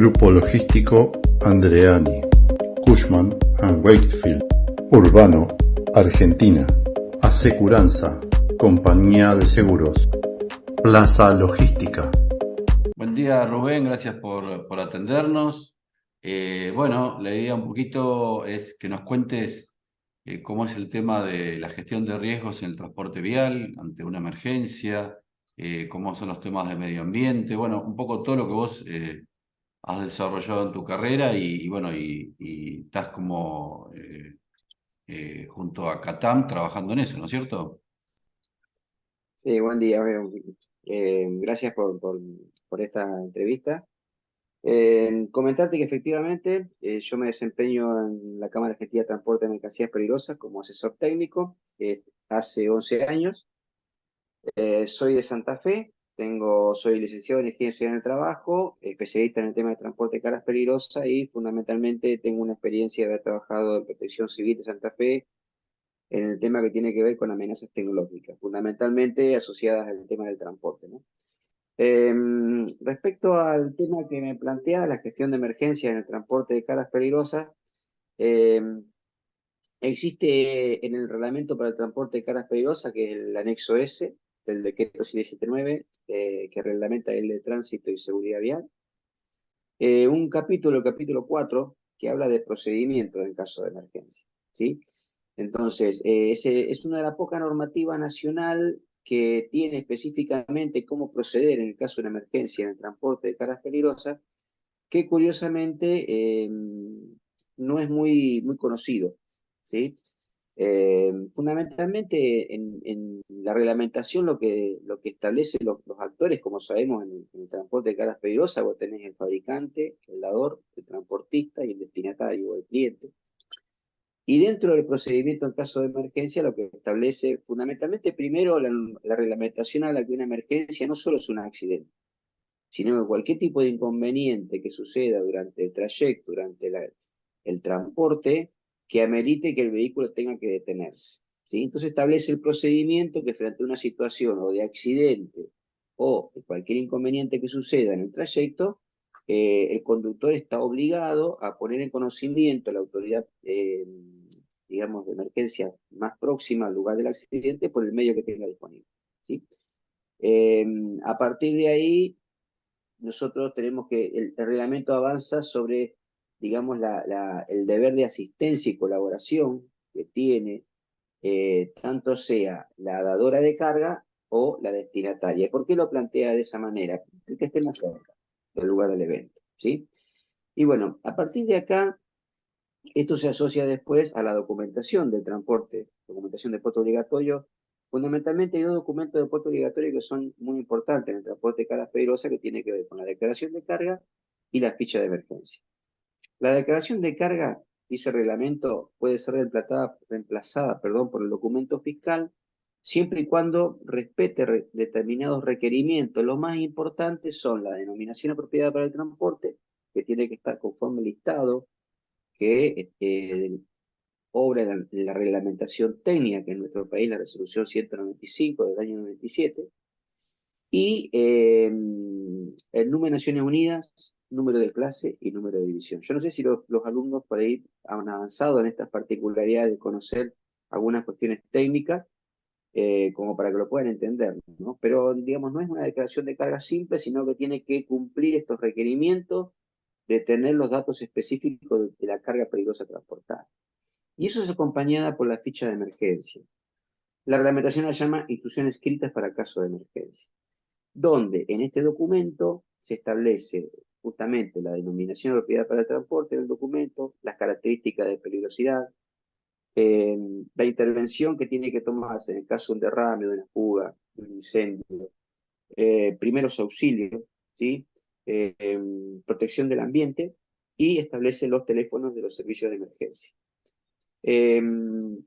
Grupo Logístico Andreani, Cushman & Wakefield, Urbano, Argentina, Aseguranza, Compañía de Seguros, Plaza Logística. Buen día, Rubén, gracias por atendernos. Bueno, la idea un poquito es que nos cuentes cómo es el tema de la gestión de riesgos en el transporte vial ante una emergencia, cómo son los temas de medio ambiente, bueno, un poco todo lo que vos has desarrollado en tu carrera y estás como junto a CATAM trabajando en eso, ¿no es cierto? Sí, buen día. Gracias por esta entrevista. Comentarte que efectivamente yo me desempeño en la Cámara Argentina de Transporte de Mercancías Peligrosas como asesor técnico hace 11 años. Soy de Santa Fe, soy licenciado en Ingeniería en el Trabajo, especialista en el tema de transporte de cargas peligrosas y fundamentalmente tengo una experiencia de haber trabajado en Protección Civil de Santa Fe en el tema que tiene que ver con amenazas tecnológicas, fundamentalmente asociadas al tema del transporte, ¿no? Respecto al tema que me plantea, la gestión de emergencias en el transporte de cargas peligrosas, eh, existe en el reglamento para el transporte de cargas peligrosas, que es el anexo S del decreto 779, que reglamenta el de tránsito y seguridad vial, un capítulo, el capítulo 4, que habla de procedimientos en caso de emergencia, ¿sí? Entonces, es una de las pocas normativas nacional que tiene específicamente cómo proceder en el caso de una emergencia en el transporte de cargas peligrosas, que curiosamente no es muy conocido, ¿sí? Fundamentalmente en la reglamentación lo que establece los actores, como sabemos en el transporte de cargas peligrosas, vos tenés el fabricante, el dador, el transportista y el destinatario o el cliente. Y dentro del procedimiento en caso de emergencia, lo que establece fundamentalmente, primero, la reglamentación habla que una emergencia no solo es un accidente, sino que cualquier tipo de inconveniente que suceda durante el trayecto, durante el transporte, que amerite que el vehículo tenga que detenerse, ¿sí? Entonces establece el procedimiento que frente a una situación o de accidente o de cualquier inconveniente que suceda en el trayecto, el conductor está obligado a poner en conocimiento a la autoridad, digamos, de emergencia más próxima al lugar del accidente por el medio que tenga disponible, ¿sí? A partir de ahí, nosotros tenemos que, el reglamento avanza sobre, digamos, el deber de asistencia y colaboración que tiene, tanto sea la dadora de carga o la destinataria. ¿Por qué lo plantea de esa manera? El que esté más cerca del lugar del evento, ¿sí? Y bueno, a partir de acá, esto se asocia después a la documentación del transporte, documentación de puerto obligatorio. Fundamentalmente hay dos documentos de puerto obligatorio que son muy importantes en el transporte de cargas peligrosas, que tiene que ver con la declaración de carga y la ficha de emergencia. La declaración de carga, dice el reglamento, puede ser reemplazada por el documento fiscal, siempre y cuando respete determinados requerimientos. Los más importantes son la denominación apropiada para el transporte, que tiene que estar conforme al listado que obra la reglamentación técnica, que en nuestro país la resolución 195 del año 97, y el número de Naciones Unidas, número de clase y número de división. Yo no sé si los alumnos por ahí han avanzado en estas particularidades de conocer algunas cuestiones técnicas, como para que lo puedan entender, ¿no? Pero, digamos, no es una declaración de carga simple, sino que tiene que cumplir estos requerimientos de tener los datos específicos de la carga peligrosa transportada. Y eso es acompañada por la ficha de emergencia. La reglamentación la llama instrucciones escritas para caso de emergencia, donde en este documento se establece justamente la denominación de propiedad para el transporte del documento, las características de peligrosidad, la intervención que tiene que tomarse en el caso de un derrame, de una fuga, de un incendio, primeros auxilios, ¿sí? Protección del ambiente, y establece los teléfonos de los servicios de emergencia. En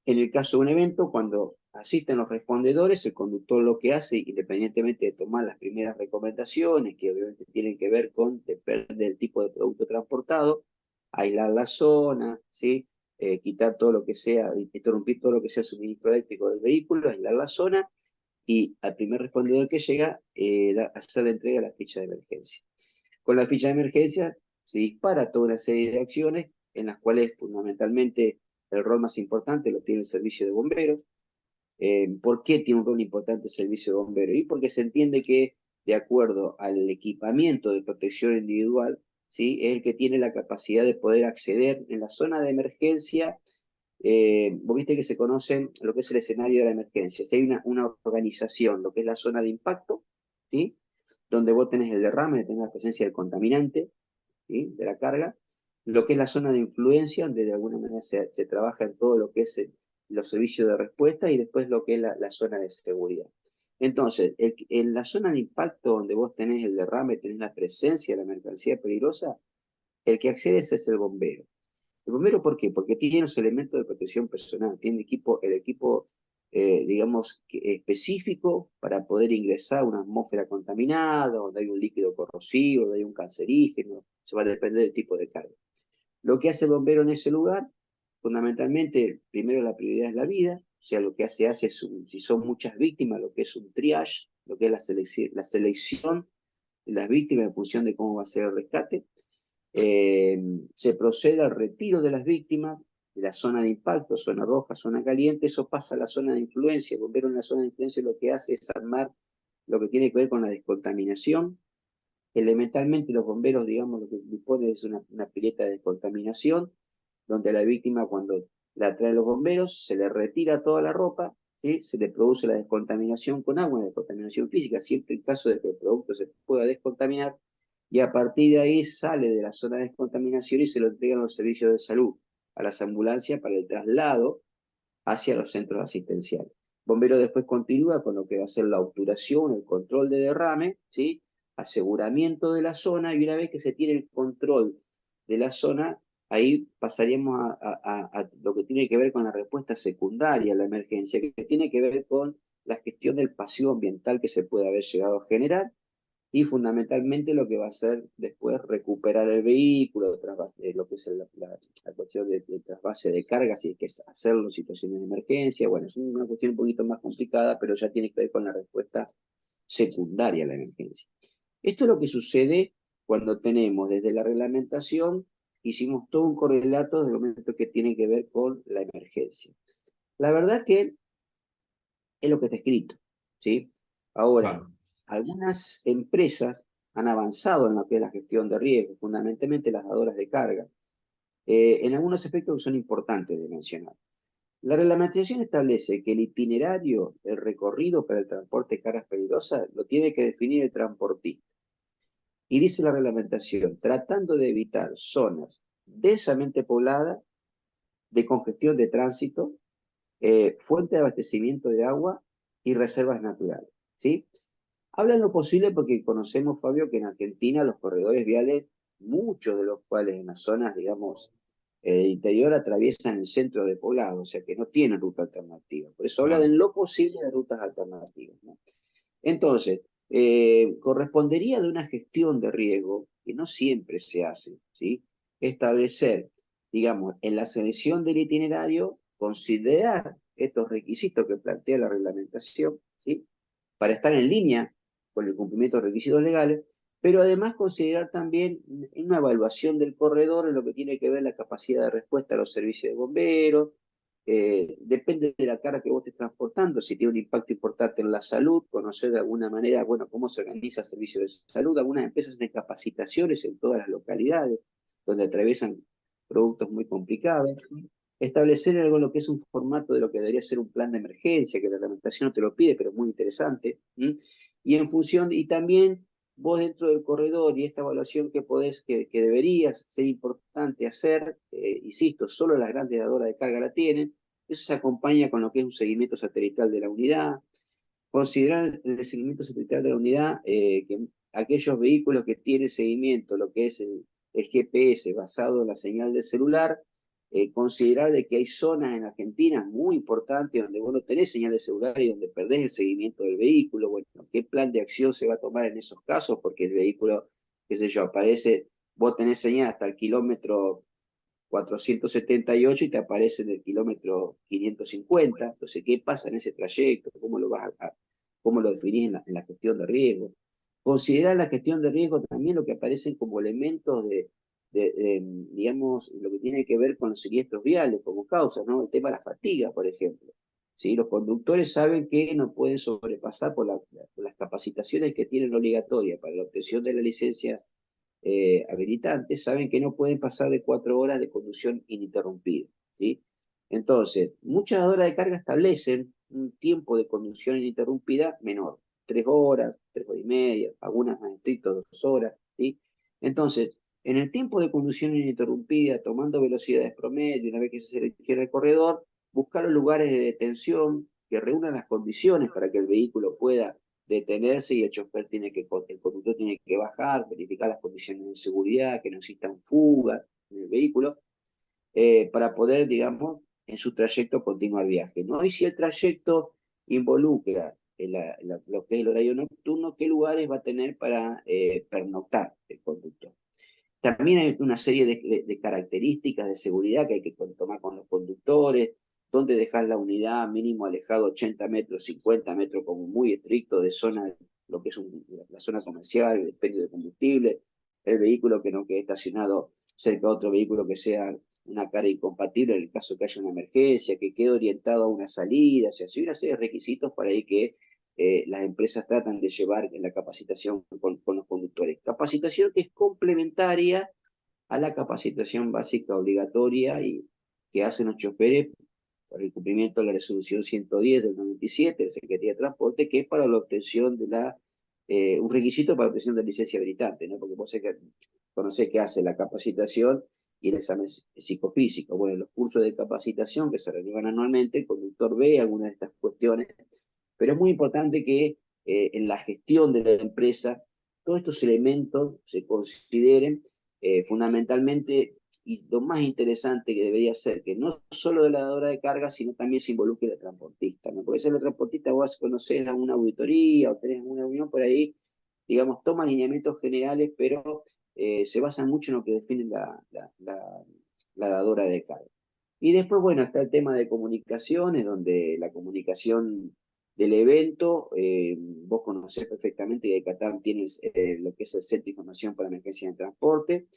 el caso de un evento, cuando asisten los respondedores, el conductor lo que hace, independientemente de tomar las primeras recomendaciones, que obviamente tienen que ver con, depende del tipo de producto transportado, aislar la zona, ¿sí? Quitar todo lo que sea, interrumpir todo lo que sea suministro eléctrico del vehículo, aislar la zona, y al primer respondedor que llega, hacer la entrega de la ficha de emergencia. Con la ficha de emergencia se dispara toda una serie de acciones en las cuales fundamentalmente el rol más importante lo tiene el servicio de bomberos. ¿Por qué tiene un rol importante el servicio de bomberos? Y porque se entiende que, de acuerdo al equipamiento de protección individual, ¿sí? Es el que tiene la capacidad de poder acceder en la zona de emergencia. Vos viste que se conoce lo que es el escenario de la emergencia. Si hay una organización, lo que es la zona de impacto, ¿sí? Donde vos tenés el derrame, tenés la presencia del contaminante, ¿sí? De la carga, lo que es la zona de influencia, donde de alguna manera se trabaja en todo lo que es los servicios de respuesta, y después lo que es la zona de seguridad. Entonces, en la zona de impacto, donde vos tenés el derrame, tenés la presencia de la mercancía peligrosa, el que accede es el bombero. ¿El bombero por qué? Porque tiene los elementos de protección personal, tiene el equipo digamos, específico para poder ingresar a una atmósfera contaminada, donde hay un líquido corrosivo, donde hay un cancerígeno, eso va a depender del tipo de carga. Lo que hace el bombero en ese lugar, fundamentalmente, primero la prioridad es la vida, o sea, lo que hace si son muchas víctimas, lo que es un triage, lo que es la selección de las víctimas en función de cómo va a ser el rescate. Se procede al retiro de las víctimas de la zona de impacto, zona roja, zona caliente, eso pasa a la zona de influencia. El bombero en la zona de influencia lo que hace es armar lo que tiene que ver con la descontaminación. Elementalmente los bomberos, digamos, lo que disponen es una pileta de descontaminación, donde a la víctima, cuando la traen los bomberos, se le retira toda la ropa, ¿sí? Se le produce la descontaminación con agua, la descontaminación física, siempre en caso de que el producto se pueda descontaminar, y a partir de ahí sale de la zona de descontaminación y se lo entregan a los servicios de salud, a las ambulancias para el traslado hacia los centros asistenciales. Bombero después continúa con lo que va a ser la obturación, el control de derrame, ¿sí? Aseguramiento de la zona, y una vez que se tiene el control de la zona, ahí pasaríamos a lo que tiene que ver con la respuesta secundaria a la emergencia, que tiene que ver con la gestión del pasivo ambiental que se puede haber llegado a generar, y fundamentalmente lo que va a hacer después recuperar el vehículo, lo que es la cuestión del trasvase de cargas, y que es hacerlo en situaciones de emergencia. Bueno, es una cuestión un poquito más complicada, pero ya tiene que ver con la respuesta secundaria a la emergencia. Esto es lo que sucede cuando tenemos desde la reglamentación, hicimos todo un correlato del momento que tiene que ver con la emergencia. La verdad que es lo que está escrito, ¿sí? Ahora, Claro. algunas empresas han avanzado en lo que es la gestión de riesgo, fundamentalmente las dadoras de carga, en algunos aspectos que son importantes de mencionar. La reglamentación establece que el itinerario, el recorrido para el transporte de cargas peligrosas, lo tiene que definir el transportista. Y dice la reglamentación, tratando de evitar zonas densamente pobladas, de congestión de tránsito, fuente de abastecimiento de agua y reservas naturales, ¿sí? Habla en lo posible porque conocemos, Fabio, que en Argentina los corredores viales, muchos de los cuales en las zonas, digamos, interior, atraviesan el centro de poblado, o sea que no tienen ruta alternativa. Por eso habla de en lo posible de rutas alternativas, ¿no? Entonces, correspondería de una gestión de riesgo, que no siempre se hace, ¿sí? Establecer, digamos, en la selección del itinerario, considerar estos requisitos que plantea la reglamentación, ¿sí? Para estar en línea con el cumplimiento de requisitos legales, pero además considerar también una evaluación del corredor en lo que tiene que ver la capacidad de respuesta a los servicios de bomberos. Depende de la carga que vos estés transportando, si tiene un impacto importante en la salud, conocer de alguna manera, bueno, cómo se organiza el servicio de salud. Algunas empresas hacen capacitaciones en todas las localidades donde atraviesan productos muy complicados. Establecer algo lo que es un formato de lo que debería ser un plan de emergencia, que la reglamentación no te lo pide, pero es muy interesante. Y en función, y también vos dentro del corredor y esta evaluación que deberías ser importante hacer, insisto, solo las grandes dadoras de carga la tienen, eso se acompaña con lo que es un seguimiento satelital de la unidad. Considerar el seguimiento satelital de la unidad, que aquellos vehículos que tienen seguimiento, lo que es el GPS basado en la señal del celular, considerar de que hay zonas en Argentina muy importantes donde vos no tenés señal de celular y donde perdés el seguimiento del vehículo. Bueno, ¿qué plan de acción se va a tomar en esos casos? Porque el vehículo, qué sé yo, aparece, vos tenés señal hasta el kilómetro 478 y te aparece en el kilómetro 550. Entonces, ¿qué pasa en ese trayecto? ¿Cómo lo definís en la gestión de riesgo? Considerar la gestión de riesgo también lo que aparecen como elementos digamos, lo que tiene que ver con los siniestros viales como causas, ¿no? El tema de la fatiga, por ejemplo. ¿Sí? Los conductores saben que no pueden sobrepasar por las capacitaciones que tienen obligatorias para la obtención de la licencia habilitante, saben que no pueden pasar de 4 horas de conducción ininterrumpida. ¿Sí? Entonces, muchas horas de carga establecen un tiempo de conducción ininterrumpida menor, 3 horas, 3 horas y media, algunas más estrictos, 2 horas. ¿Sí? Entonces, en el tiempo de conducción ininterrumpida, tomando velocidades promedio, una vez que se selecciona el corredor, buscar los lugares de detención que reúnan las condiciones para que el vehículo pueda detenerse y el chofer el conductor tiene que bajar, verificar las condiciones de seguridad, que no existan fugas en el vehículo, para poder, digamos, en su trayecto continuar viaje, ¿no? Y si el trayecto involucra lo que es el horario nocturno, ¿qué lugares va a tener para pernoctar el conductor? También hay una serie de características de seguridad que hay que tomar con los conductores, donde dejar la unidad mínimo alejado 80 metros, 50 metros como muy estricto de zona, lo que es la zona comercial, el expendio de combustible, el vehículo que no quede estacionado cerca de otro vehículo que sea una carga incompatible en el caso que haya una emergencia, que quede orientado a una salida, o sea, hay una serie de requisitos para ahí que las empresas tratan de llevar en la capacitación con los conductores. Capacitación que es complementaria a la capacitación básica obligatoria y que hacen los choferes por el cumplimiento de la resolución 110 del 97 de Secretaría de Transporte, que es para la obtención de un requisito para la obtención de la licencia habilitante, ¿no? Porque vos conocés que hace la capacitación y el examen psicofísico. Bueno, los cursos de capacitación que se renuevan anualmente, el conductor ve algunas de estas cuestiones, pero es muy importante que en la gestión de la empresa todos estos elementos se consideren fundamentalmente, y lo más interesante que debería ser, que no solo de la dadora de carga, sino también se involucre el transportista, ¿no? Porque si el transportista vos conocer a una auditoría o tenés una reunión por ahí, digamos, toma lineamientos generales, pero se basan mucho en lo que define la dadora de carga. Y después, bueno, está el tema de comunicaciones, donde la comunicación del evento, vos conocés perfectamente que CATAM tiene lo que es el Centro de Información para Emergencias de Transporte,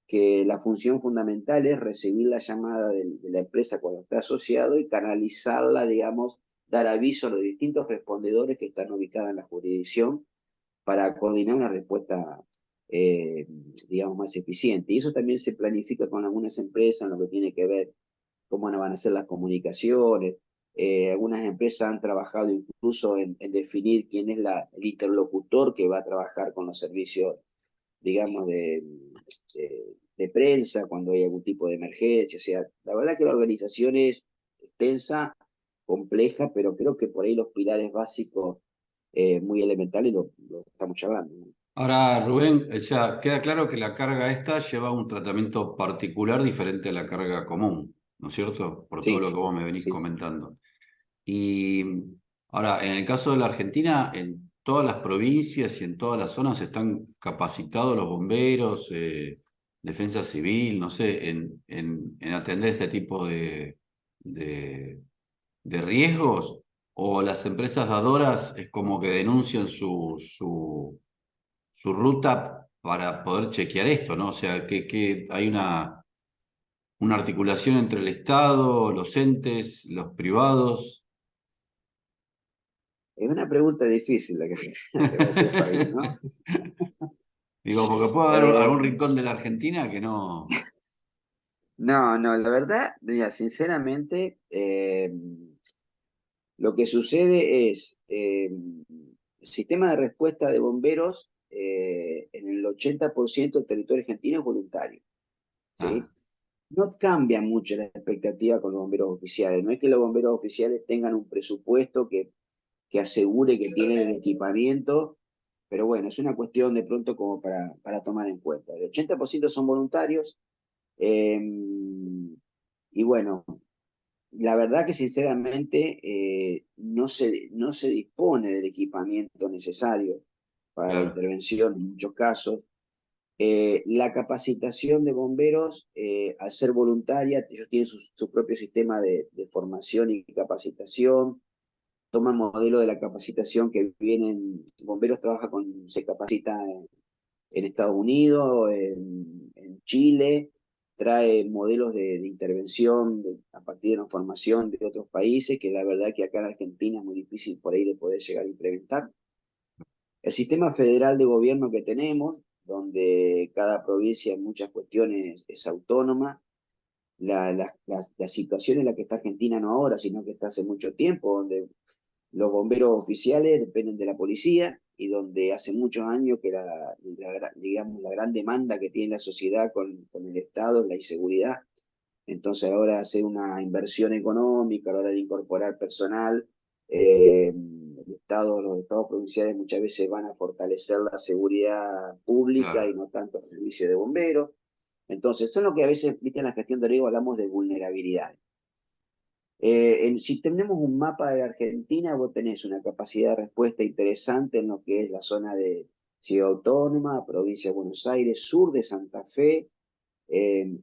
que la función fundamental es recibir la llamada de la empresa cuando está asociado y canalizarla, digamos, dar aviso a los distintos respondedores que están ubicados en la jurisdicción para coordinar una respuesta, digamos, más eficiente. Y eso también se planifica con algunas empresas en lo que tiene que ver cómo van a ser las comunicaciones. Algunas empresas han trabajado incluso en definir quién es el interlocutor que va a trabajar con los servicios, digamos, de prensa cuando hay algún tipo de emergencia. O sea, la verdad que la organización es extensa, compleja, pero creo que por ahí los pilares básicos muy elementales lo estamos charlando, ¿no? Ahora, Rubén, o sea, queda claro que la carga esta lleva un tratamiento particular diferente a la carga común, ¿no es cierto? Por todo Sí, lo que vos me venís sí. comentando. Y ahora, en el caso de la Argentina, en todas las provincias y en todas las zonas están capacitados los bomberos, defensa civil, no sé, en atender este tipo de, de riesgos, o las empresas dadoras es como que denuncian su ruta para poder chequear esto, ¿no? O sea, que hay una articulación entre el Estado, los entes, los privados. Es una pregunta difícil la que te va a hacer Fabi, ¿no? Digo, porque puede haber Eh, algún rincón de la Argentina que no. no, no, la verdad, mira, sinceramente, lo que sucede es, el sistema de respuesta de bomberos en el 80% del territorio argentino es voluntario, Ah, ¿sí? No cambia mucho la expectativa con los bomberos oficiales, no es que los bomberos oficiales tengan un presupuesto que asegure que tienen el equipamiento, pero bueno, es una cuestión de pronto como para tomar en cuenta. El 80% son voluntarios, eh, y bueno, la verdad que sinceramente no se dispone del equipamiento necesario para la claro. intervención en muchos casos. La capacitación de bomberos, al ser voluntaria, ellos tienen su propio sistema de formación y capacitación. toma el modelo de la capacitación que vienen, bomberos se capacita en Estados Unidos, en Chile, trae modelos de intervención a partir de una formación de otros países, que la verdad que acá en Argentina es muy difícil por ahí de poder llegar a implementar. El sistema federal de gobierno que tenemos, donde cada provincia en muchas cuestiones es autónoma, la situación en la que está Argentina no ahora, sino que está hace mucho tiempo, donde los bomberos oficiales dependen de la policía y donde hace muchos años que digamos, la gran demanda que tiene la sociedad con el Estado es la inseguridad. Entonces ahora hacer una inversión económica a la hora de incorporar personal, los estados provinciales muchas veces van a fortalecer la seguridad pública y Claro, no tanto el servicio de bomberos. Entonces, son lo que a veces, viste, en la gestión de riesgo hablamos de vulnerabilidad. Si tenemos un mapa de la Argentina, vos tenés una capacidad de respuesta interesante en lo que es la zona de Ciudad Autónoma, provincia de Buenos Aires, sur de Santa Fe,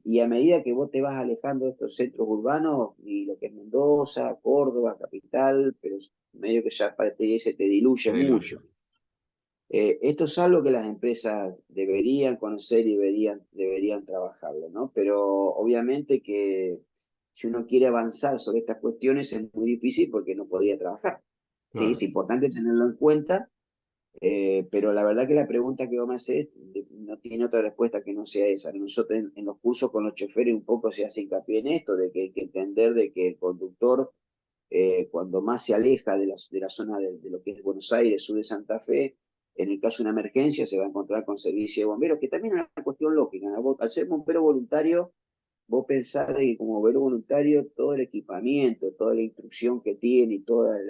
y a medida que vos te vas alejando de estos centros urbanos, y lo que es Mendoza, Córdoba, capital, pero medio que ya se te diluye te diluye. mucho. Esto es algo que las empresas deberían conocer y deberían trabajarlo, ¿no? Pero obviamente que si uno quiere avanzar sobre estas cuestiones es muy difícil porque no podría trabajar. Sí, es Claro. importante tenerlo en cuenta, pero la verdad que la pregunta que vos me haces no tiene otra respuesta que no sea esa. Nosotros en los cursos con los choferes un poco se hace hincapié en esto, de que hay que entender de que el conductor, cuando más se aleja de la zona de lo que es Buenos Aires, sur de Santa Fe, en el caso de una emergencia se va a encontrar con servicio de bomberos, que también es una cuestión lógica, ¿no? Al ser bombero voluntario, vos pensás de que como bombero voluntario todo el equipamiento, toda la instrucción que tiene y toda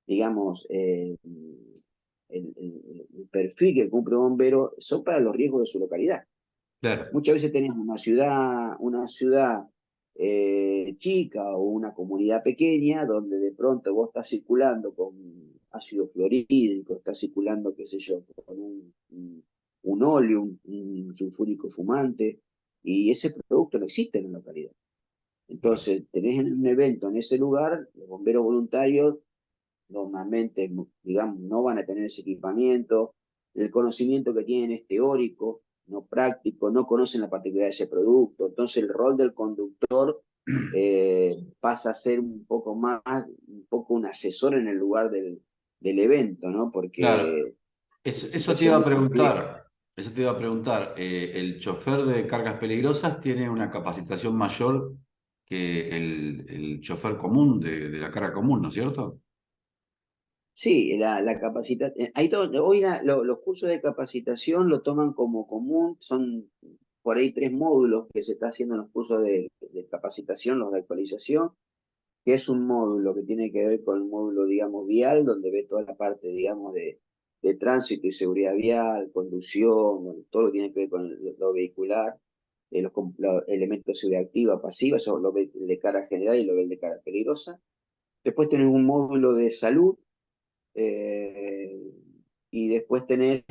digamos, el perfil que cumple un bombero son para los riesgos de su localidad. Claro. Muchas veces tenés una ciudad chica o una comunidad pequeña donde de pronto vos estás circulando con ácido fluorhídrico, estás circulando, qué sé yo, con un óleo, un sulfúrico fumante, y ese producto no existe en la localidad. Claro. Entonces, tenés un evento en ese lugar, los bomberos voluntarios normalmente, digamos, no van a tener ese equipamiento, el conocimiento que tienen es teórico, no práctico, no conocen la particularidad de ese producto, entonces el rol del conductor pasa a ser un poco un asesor en el lugar del evento, ¿no? Claro. Porque es Eso, una eso te situación iba a muy compleja. preguntar. Eso te iba a preguntar. ¿El chofer de cargas peligrosas tiene una capacitación mayor que el chofer común de la carga común, ¿no es cierto? Sí, la capacitación, hoy los cursos de capacitación lo toman como común, son por ahí 3 módulos que se está haciendo en los cursos de capacitación, los de actualización, que es un módulo que tiene que ver con el módulo, digamos, vial, donde ve toda la parte, digamos, de tránsito y seguridad vial, conducción, bueno, todo lo que tiene que ver con lo vehicular, los elementos de seguridad activa, pasiva, eso lo ve el de cara general y lo ve el de cara peligrosa. Después tenemos un módulo de salud, eh, y después tener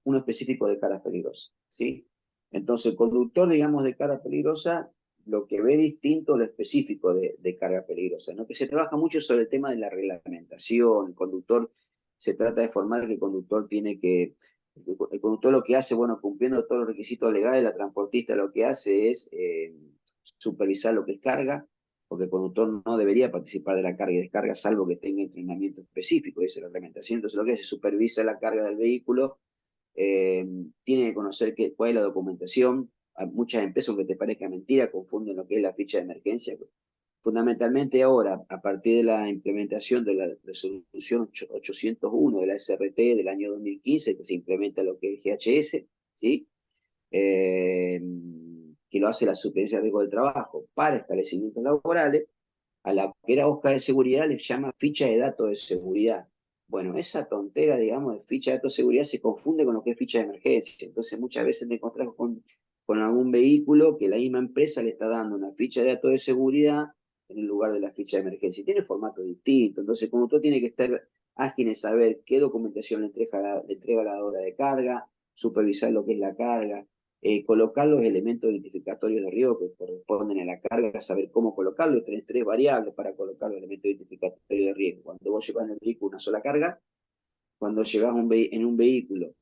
uno específico de cara peligrosa, ¿sí? Entonces, el conductor, digamos, de carga peligrosa, lo que ve distinto a lo específico de carga peligrosa, ¿no? Que se trabaja mucho sobre el tema de la reglamentación, el conductor, se trata de formar que el conductor lo que hace, bueno, cumpliendo todos los requisitos legales, la transportista lo que hace es supervisar lo que es carga, porque el conductor no debería participar de la carga y descarga salvo que tenga entrenamiento específico, dice la reglamentación. Entonces lo que hace es supervisa la carga del vehículo, tiene que conocer cuál es la documentación. A muchas empresas, aunque te parezca mentira, confunden lo que es la ficha de emergencia. Fundamentalmente ahora, a partir de la implementación de la resolución 801 de la SRT del año 2015, que se implementa lo que es el GHS, ¿sí? eh, que lo hace la Superintendencia de Riesgo del Trabajo para establecimientos laborales, a la que era hoja de seguridad les llama ficha de datos de seguridad. Bueno, esa tontera, digamos, de ficha de datos de seguridad se confunde con lo que es ficha de emergencia. Entonces muchas veces me encontrás con algún vehículo que la misma empresa le está dando una ficha de datos de seguridad en el lugar de la ficha de emergencia. Y tiene formato distinto. Entonces, como tú tiene que estar ágil en saber qué documentación le entrega la hora de carga, supervisar lo que es la carga. colocar los elementos identificatorios de riesgo que corresponden a la carga, saber cómo colocarlo. Tenés 3 variables para colocar los elementos identificatorios de riesgo. Cuando vos llevas en el vehículo una sola carga, cuando llevas en un vehículo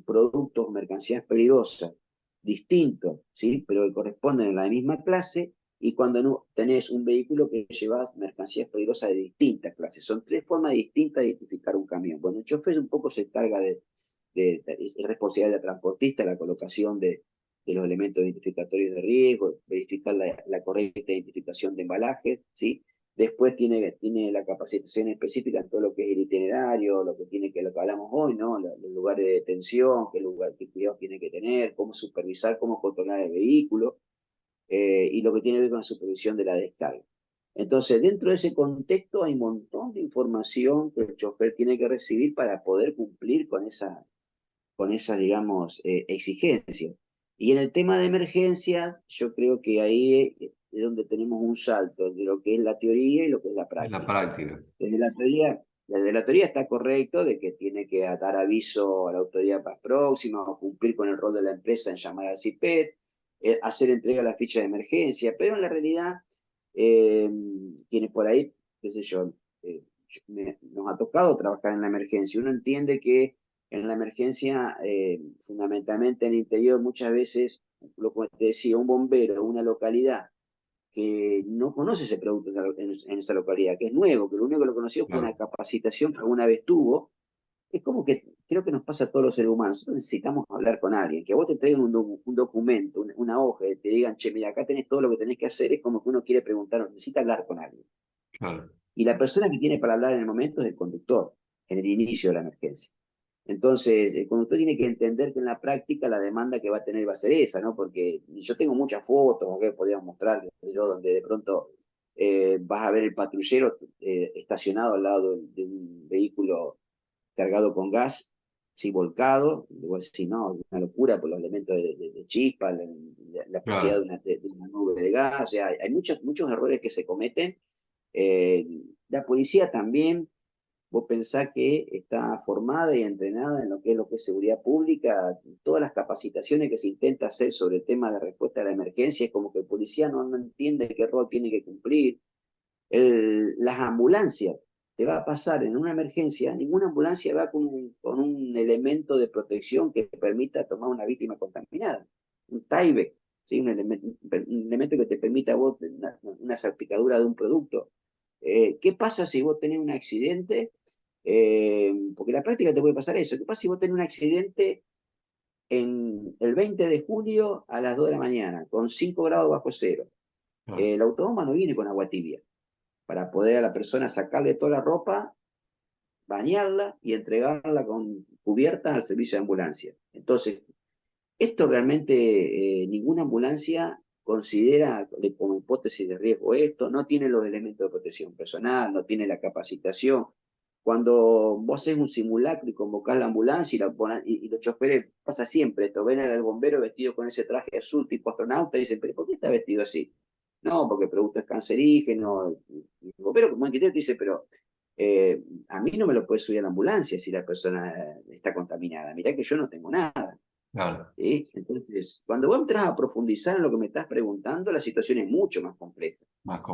productos, mercancías peligrosas distintos, ¿sí? Pero que corresponden a la misma clase, y cuando no tenés un vehículo que llevas mercancías peligrosas de distintas clases. Son 3 formas distintas de identificar un camión. Bueno, el chofer un poco se encarga es responsabilidad del transportista la colocación de los elementos identificatorios de riesgo, verificar la correcta identificación de embalaje, ¿sí? Después tiene la capacitación específica en todo lo que es el itinerario, lo que hablamos hoy, ¿no? Los lugares de detención, qué cuidados tiene que tener, cómo supervisar, cómo controlar el vehículo, y lo que tiene que ver con la supervisión de la descarga. Entonces, dentro de ese contexto hay un montón de información que el chofer tiene que recibir para poder cumplir con esas, digamos, exigencias. Y en el tema de emergencias, yo creo que ahí es donde tenemos un salto de lo que es la teoría y lo que es la práctica. La práctica. Desde la teoría está correcto de que tiene que dar aviso a la autoridad más próxima o cumplir con el rol de la empresa en llamar al CIPET, hacer entrega de la ficha de emergencia, pero en la realidad tiene por ahí, qué sé yo, nos ha tocado trabajar en la emergencia. Uno entiende que en la emergencia, fundamentalmente en el interior, muchas veces, como te decía, un bombero, una localidad que no conoce ese producto en esa localidad, que es nuevo, que lo único que lo conoció fue una capacitación que alguna vez tuvo. Es como que creo que nos pasa a todos los seres humanos. Nosotros necesitamos hablar con alguien, que a vos te traigan un documento, una hoja, y te digan, che, mira, acá tenés todo lo que tenés que hacer. Es como que uno quiere preguntar, necesita hablar con alguien. Claro. Y la persona que tiene para hablar en el momento es el conductor, en el inicio de la emergencia. Entonces, el conductor tiene que entender que en la práctica la demanda que va a tener va a ser esa, ¿no? Porque yo tengo muchas fotos que podríamos mostrar, donde de pronto vas a ver el patrullero estacionado al lado de un vehículo cargado con gas, sí, volcado. Igual si no, una locura por los elementos de chispa, la posibilidad de una nube de gas. O sea, hay muchos errores que se cometen. La policía también. Vos pensás que está formada y entrenada en lo que es seguridad pública. Todas las capacitaciones que se intenta hacer sobre el tema de respuesta a la emergencia, es como que el policía no entiende qué rol tiene que cumplir. Las ambulancias, te va a pasar en una emergencia, ninguna ambulancia va con un elemento de protección que permita tomar una víctima contaminada. Un Tyvek, ¿sí? Un elemento que te permita a vos una salpicadura de un producto. ¿Qué pasa si vos tenés un accidente? Porque en la práctica te puede pasar eso. ¿Qué pasa si vos tenés un accidente en el 20 de julio a las 2 de la mañana, con 5 grados bajo cero? El autobomba no viene con agua tibia para poder a la persona sacarle toda la ropa, bañarla y entregarla con cubierta al servicio de ambulancia. Entonces, esto realmente ninguna ambulancia considera como hipótesis de riesgo esto, no tiene los elementos de protección personal, no tiene la capacitación. Cuando vos haces un simulacro y convocás la ambulancia y los choferes, pasa siempre esto, ven al bombero vestido con ese traje azul tipo astronauta y dicen, pero ¿por qué está vestido así? No, porque el producto es cancerígeno. El bombero como criterio te dice, pero a mí no me lo puede subir a la ambulancia si la persona está contaminada. Mirá que yo no tengo nada. Claro. ¿Sí? Entonces, cuando vos entras a profundizar en lo que me estás preguntando, la situación es mucho más compleja.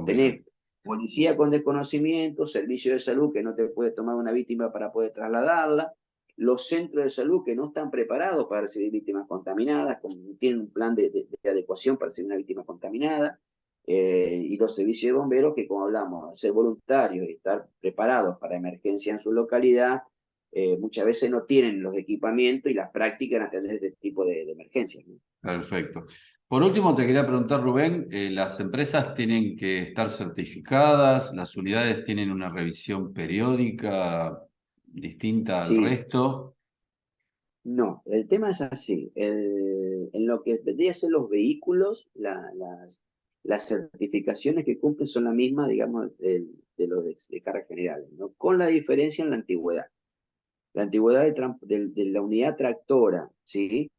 Tenés policía con desconocimiento, servicio de salud que no te puede tomar una víctima para poder trasladarla, los centros de salud que no están preparados para recibir víctimas contaminadas, tienen un plan de adecuación para recibir una víctima contaminada, y los servicios de bomberos que, como hablamos, ser voluntarios y estar preparados para emergencia en su localidad, muchas veces no tienen los equipamientos y las prácticas en atender este tipo de emergencias, ¿no? Perfecto. Por último, te quería preguntar, Rubén, ¿las empresas tienen que estar certificadas? ¿Las unidades tienen una revisión periódica distinta al Sí, resto? no, el tema es así. En lo que vendría a ser los vehículos, las certificaciones que cumplen son las mismas, digamos, de los de carga general, ¿no? Con la diferencia en la antigüedad. La antigüedad de la unidad tractora, ¿sí?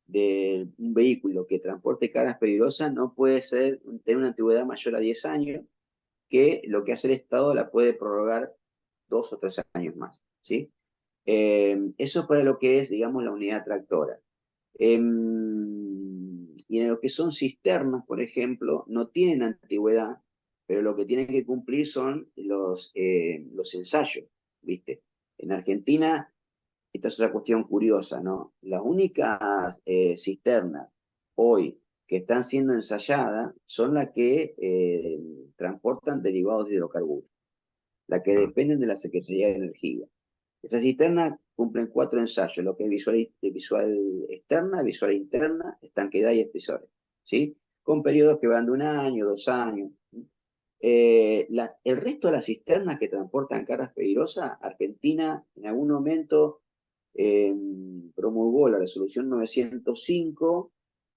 De un vehículo que transporte cargas peligrosas no puede tener una antigüedad mayor a 10 años, que lo que hace el Estado la puede prorrogar 2 o 3 años más, ¿sí? Eso es para lo que es, digamos, la unidad tractora. y en lo que son cisternas, por ejemplo, no tienen antigüedad, pero lo que tienen que cumplir son los ensayos, ¿viste? En Argentina, esta es otra cuestión curiosa, ¿no? Las únicas cisternas hoy que están siendo ensayadas son las que transportan derivados de hidrocarburos, las que dependen de la Secretaría de Energía. Esas cisternas cumplen 4 ensayos, lo que es visual externa, visual interna, estanqueidad y espesores, ¿sí? Con periodos que van de 1 año, 2 años. El resto de las cisternas que transportan cargas peligrosas, Argentina en algún momento promulgó la resolución 905,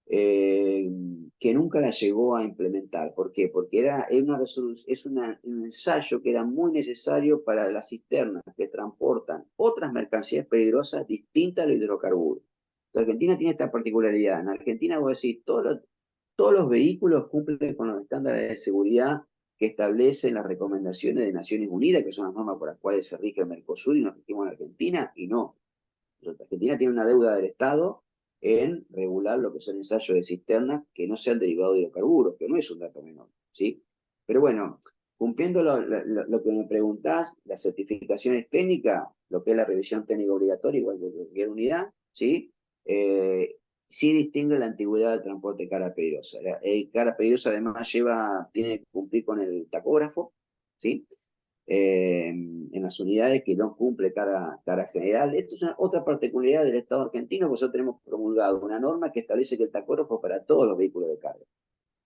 que nunca la llegó a implementar. ¿Por qué? Porque un ensayo que era muy necesario para las cisternas que transportan otras mercancías peligrosas distintas a los hidrocarburos. Argentina tiene esta particularidad. En Argentina, voy a decir, todos los vehículos cumplen con los estándares de seguridad que establecen las recomendaciones de Naciones Unidas, que son las normas por las cuales se rige el Mercosur y nos regimos en Argentina, y no. Argentina tiene una deuda del Estado en regular lo que son ensayos de cisternas que no sean derivados de hidrocarburos, que no es un dato menor, ¿sí? Pero bueno, cumpliendo lo que me preguntás, las certificaciones técnicas, lo que es la revisión técnica obligatoria, igual que cualquier unidad, ¿sí? Sí distingue la antigüedad del transporte de carga peligrosa. Carga peligrosa además tiene que cumplir con el tacógrafo, ¿sí? En las unidades que no cumple cara general. Esto es otra particularidad del Estado argentino, porque nosotros tenemos promulgado una norma que establece que el tacógrafo para todos los vehículos de carga,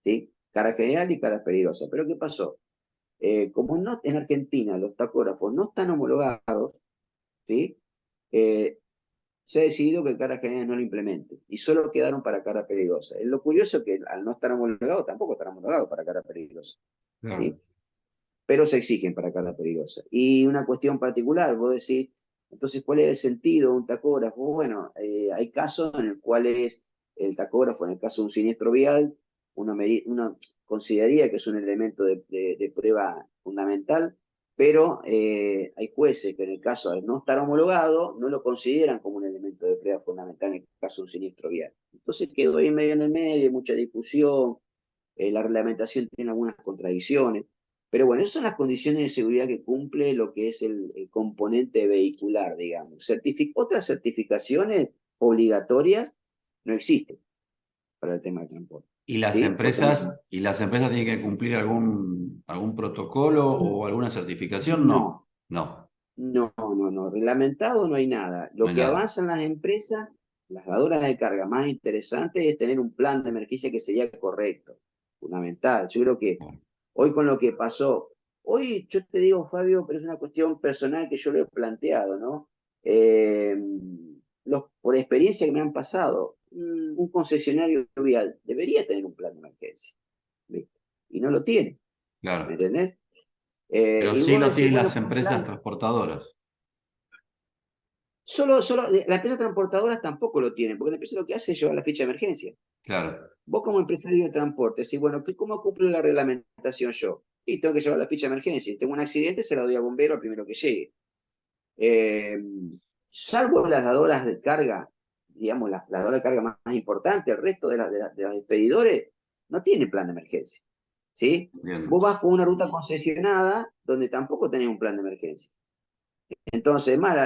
¿sí? Cara general y cara peligrosa. Pero ¿qué pasó? Como en Argentina los tacógrafos no están homologados, ¿sí? Se ha decidido que cara general no lo implemente y solo quedaron para cara peligrosa. Lo curioso es que al no estar homologados tampoco están homologados para cara peligrosa, Claro. ¿sí? Pero se exigen para carga peligrosa. Y una cuestión particular, vos decís, entonces, ¿cuál es el sentido de un tacógrafo? Bueno, hay casos en los cuales el tacógrafo, en el caso de un siniestro vial, uno consideraría que es un elemento de prueba fundamental, pero hay jueces que en el caso de no estar homologado, no lo consideran como un elemento de prueba fundamental en el caso de un siniestro vial. Entonces quedó ahí medio en el medio, mucha discusión, la reglamentación tiene algunas contradicciones. Pero bueno, esas son las condiciones de seguridad que cumple lo que es el componente vehicular, digamos. Otras certificaciones obligatorias no existen para el tema de transporte. ¿Y las ¿Sí? empresas, tienen que cumplir algún protocolo o alguna certificación? No, No, no. Reglamentado no hay nada. no Lo hay que nada. avanzan las empresas, las dadoras de carga más interesantes, es tener un plan de emergencia que sería correcto, fundamental. Yo creo que hoy con lo que pasó, hoy yo te digo, Fabio, pero es una cuestión personal que yo lo he planteado, ¿no? Por experiencia que me han pasado, un concesionario vial debería tener un plan de emergencia, ¿viste? Y no lo tiene, ¿me Claro. entendés? Pero Y sí vos lo decís, tienen bueno, las empresas transportadoras. las empresas transportadoras tampoco lo tienen, porque la empresa lo que hace es llevar la ficha de emergencia. Claro, Vos como empresario de transporte, decís, bueno, ¿cómo cumplo la reglamentación yo? Y tengo que llevar la ficha de emergencia. Si tengo un accidente, se la doy al bombero al primero que llegue. Eh, Salvo las dadoras de carga, digamos, las dadoras de carga más importantes, el resto de los expedidores no tienen plan de emergencia, ¿sí? bien. Vos vas por una ruta concesionada donde tampoco tenés un plan de emergencia. Entonces, más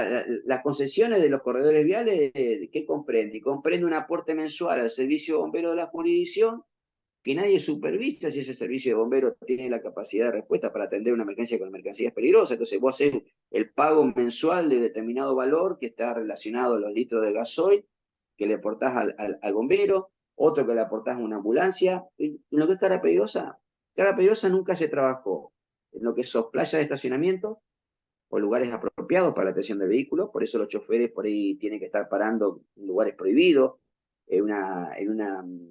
las concesiones de los corredores viales, ¿qué comprende? Y comprende un aporte mensual al servicio bombero de la jurisdicción, que nadie supervisa si ese servicio de bomberos tiene la capacidad de respuesta para atender una emergencia con mercancías peligrosas. Entonces vos haces el pago mensual de determinado valor que está relacionado a los litros de gasoil que le aportás al bombero, otro que le aportás a una ambulancia. En lo que es cara peligrosa nunca se trabajó en lo que son playas de estacionamiento o lugares apropiados para la atención del vehículo, por eso los choferes por ahí tienen que estar parando en lugares prohibidos, en una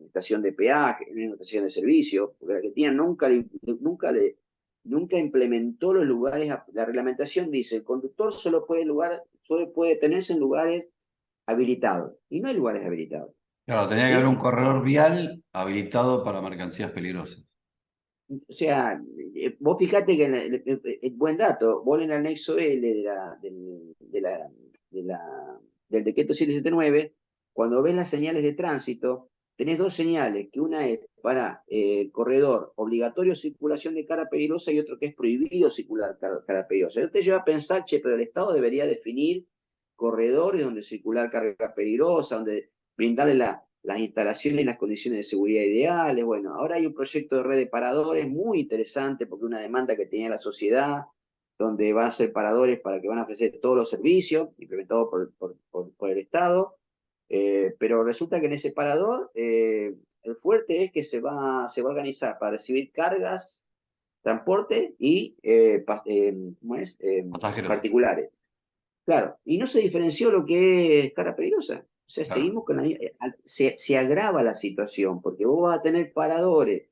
estación de peaje, en una estación de servicio, porque la Argentina nunca implementó los lugares, la reglamentación dice, el conductor solo puede tenerse en lugares habilitados, y no hay lugares habilitados, Claro, tenía que haber un ¿sí? corredor vial habilitado para mercancías peligrosas. O sea, vos fijate que, buen dato, vos en el anexo L del decreto 779, cuando ves las señales de tránsito, tenés dos señales, que una es para corredor, obligatorio circulación de carga peligrosa, y otro que es prohibido circular carga peligrosa. Eso te lleva a pensar, che, pero el Estado debería definir corredores donde circular carga peligrosa, donde brindarle las instalaciones y las condiciones de seguridad ideales. Bueno, ahora hay un proyecto de red de paradores muy interesante, porque una demanda que tenía la sociedad, donde van a ser paradores para que van a ofrecer todos los servicios, implementados por el Estado. Pero resulta que en ese parador el fuerte es que se va a organizar para recibir cargas, transporte y ¿cómo es? Pasajeros. Particulares. Claro, y no se diferenció lo que es carga peligrosa. O sea, Claro. seguimos con se agrava la situación, porque vos vas a tener paradores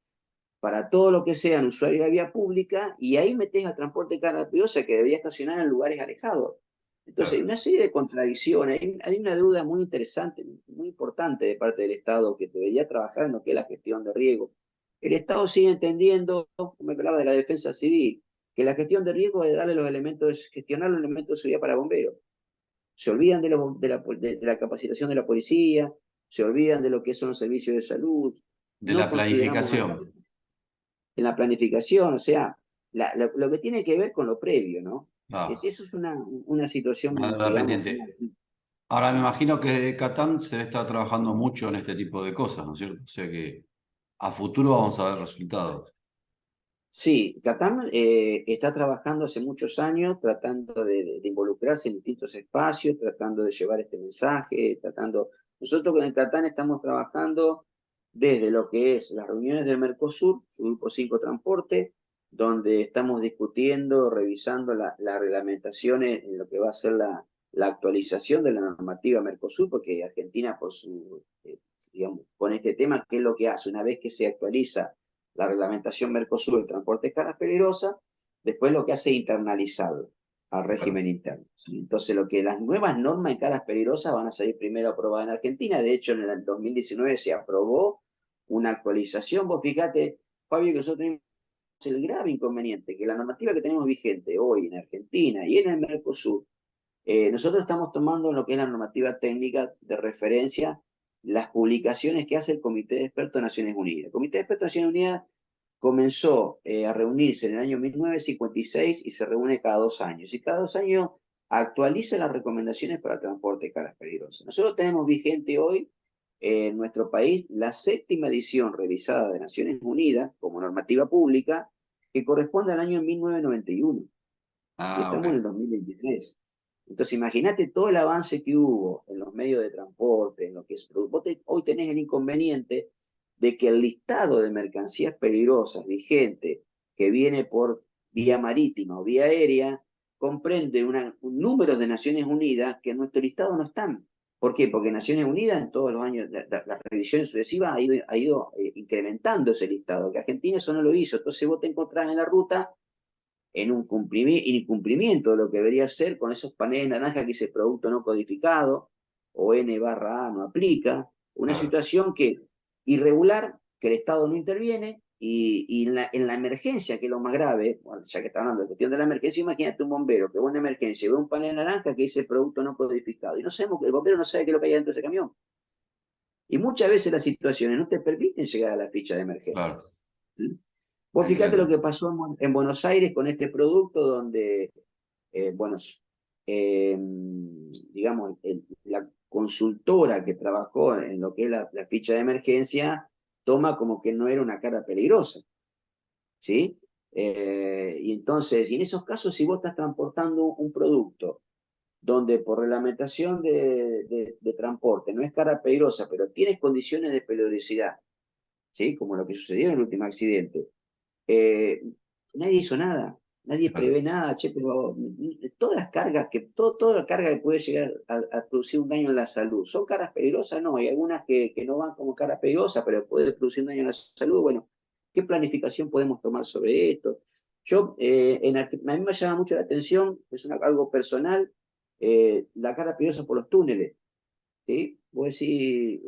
para todo lo que sean usuarios de la vía pública, y ahí metés a transporte de carga peligrosa que debería estacionar en lugares alejados. Entonces, hay Claro. una serie de contradicciones, hay una deuda muy interesante, muy importante de parte del Estado, que debería trabajar en lo que es la gestión de riesgo. El Estado sigue entendiendo, como me hablaba de la defensa civil, que la gestión de riesgo es darle los elementos, gestionar los elementos de seguridad para bomberos. Se olvidan de la capacitación de la policía, se olvidan de lo que son los servicios de salud, De no la consideramos planificación. en la planificación, o sea, lo que tiene que ver con lo previo, ¿no? Ah, Eso es una una situación, deuda digamos, pendiente. Ahora me imagino que Catán se debe estar trabajando mucho en este tipo de cosas, ¿no es cierto? O sea que a futuro vamos a ver resultados. sí, Catán está trabajando hace muchos años tratando de involucrarse en distintos espacios, tratando de llevar este mensaje, tratando... Nosotros con el Catán estamos trabajando desde lo que es las reuniones del Mercosur, su grupo 5 Transporte, donde estamos discutiendo, revisando las reglamentaciones en lo que va a ser la actualización de la normativa Mercosur, porque Argentina, por su, digamos, con este tema, ¿qué es lo que hace? Una vez que se actualiza la reglamentación Mercosur del transporte de cargas peligrosas, después lo que hace es internalizarlo al Claro. régimen interno. ¿Sí? Entonces, lo que las nuevas normas de cargas peligrosas van a salir primero aprobadas en Argentina. De hecho, en el 2019 se aprobó una actualización. Vos fíjate, Fabio, que nosotros tenemos el grave inconveniente que la normativa que tenemos vigente hoy en Argentina y en el Mercosur, nosotros estamos tomando en lo que es la normativa técnica de referencia las publicaciones que hace el Comité de Expertos de Naciones Unidas. El Comité de Expertos de Naciones Unidas comenzó a reunirse en el año 1956 y se reúne cada 2 años. Y cada 2 años actualiza las recomendaciones para transporte de cargas peligrosas. Nosotros tenemos vigente hoy en nuestro país la 7ª edición revisada de Naciones Unidas como normativa pública, que corresponde al año 1991. Y Ah, estamos en el ok. 2023. Entonces, imagínate todo el avance que hubo en los medios de transporte, en lo que es. Hoy tenés el inconveniente de que el listado de mercancías peligrosas vigente que viene por vía marítima o vía aérea comprende un número de Naciones Unidas que en nuestro listado no están. ¿Por qué? Porque Naciones Unidas en todos los años, las revisiones sucesivas ha ido incrementando ese listado, que Argentina eso no lo hizo. Entonces vos te encontrás en la ruta en un incumplimiento de lo que debería ser con esos paneles naranjas que dice producto no codificado o N/A no aplica, una Claro. situación que irregular, que el Estado no interviene y en la emergencia, que es lo más grave, bueno, ya que está hablando de cuestión de la emergencia, imagínate un bombero que va a una emergencia y ve un panel naranja que dice producto no codificado y no sabemos que el bombero no sabe qué es lo que hay dentro de ese camión. Y muchas veces las situaciones no te permiten llegar a la ficha de emergencia. Claro. ¿Sí? Vos fíjate lo Entiendo. que pasó en Buenos Aires con este producto donde, bueno, digamos, la consultora que trabajó en lo que es la ficha de emergencia toma como que no era una carga peligrosa, ¿sí? Y entonces, y en esos casos, si vos estás transportando un producto donde por reglamentación de transporte no es carga peligrosa, pero tienes condiciones de peligrosidad, ¿sí? Como lo que sucedió en el último accidente, eh, nadie hizo nada, nadie Claro. prevé nada, che, pero todas las cargas toda la carga que puede llegar a producir un daño en la salud, ¿son cargas peligrosas? No, hay algunas que no van como cargas peligrosas, pero puede producir un daño en la salud. Bueno, ¿qué planificación podemos tomar sobre esto? Yo, a mí me llama mucho la atención, es algo personal, la carga peligrosa por los túneles. ¿Sí? Vos decís,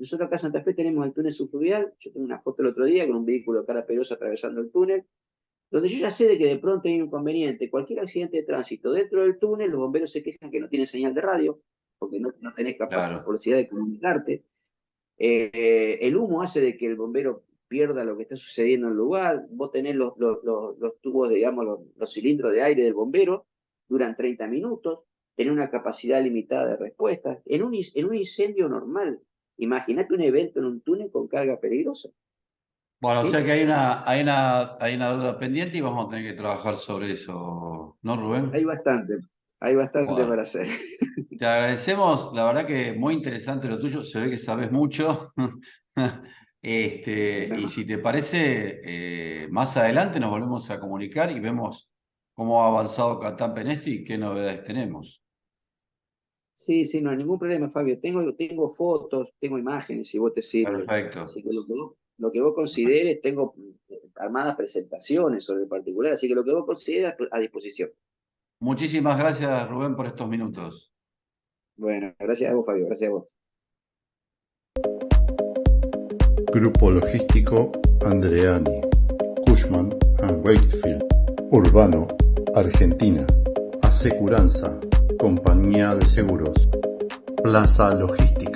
nosotros acá en Santa Fe tenemos el túnel subfluvial, yo tengo una foto el otro día con un vehículo de cara peligrosa atravesando el túnel, donde yo ya sé de que de pronto hay un inconveniente, cualquier accidente de tránsito dentro del túnel, los bomberos se quejan que no tienen señal de radio, porque no tenés Claro. capacidad de comunicarte. El humo hace de que el bombero pierda lo que está sucediendo en el lugar. Vos tenés los tubos, digamos, los cilindros de aire del bombero, duran 30 minutos, tenés una capacidad limitada de respuesta. En un incendio normal, imagínate un evento en un túnel con carga peligrosa. Bueno, o ¿Sí? sea que hay una deuda pendiente y vamos a tener que trabajar sobre eso, ¿no, Rubén? Hay bastante Bueno, para hacer. te agradecemos, la verdad que muy interesante lo tuyo, se ve que sabes mucho. Y Bueno, si te parece, más adelante nos volvemos a comunicar y vemos cómo ha avanzado Catán Penesti y qué novedades tenemos. sí, sí, no hay ningún problema, Fabio. Tengo fotos, tengo imágenes, si vos te sirve. Perfecto. Así que lo que vos consideres, tengo armadas presentaciones sobre el particular, así que lo que vos consideres a disposición. Muchísimas gracias, Rubén, por estos minutos. Bueno, gracias a vos, Fabio, gracias a vos. Grupo Logístico Andreani, Cushman & Wakefield, Urbano, Argentina, Aseguranza, Compañía de Seguros, Plaza Logística.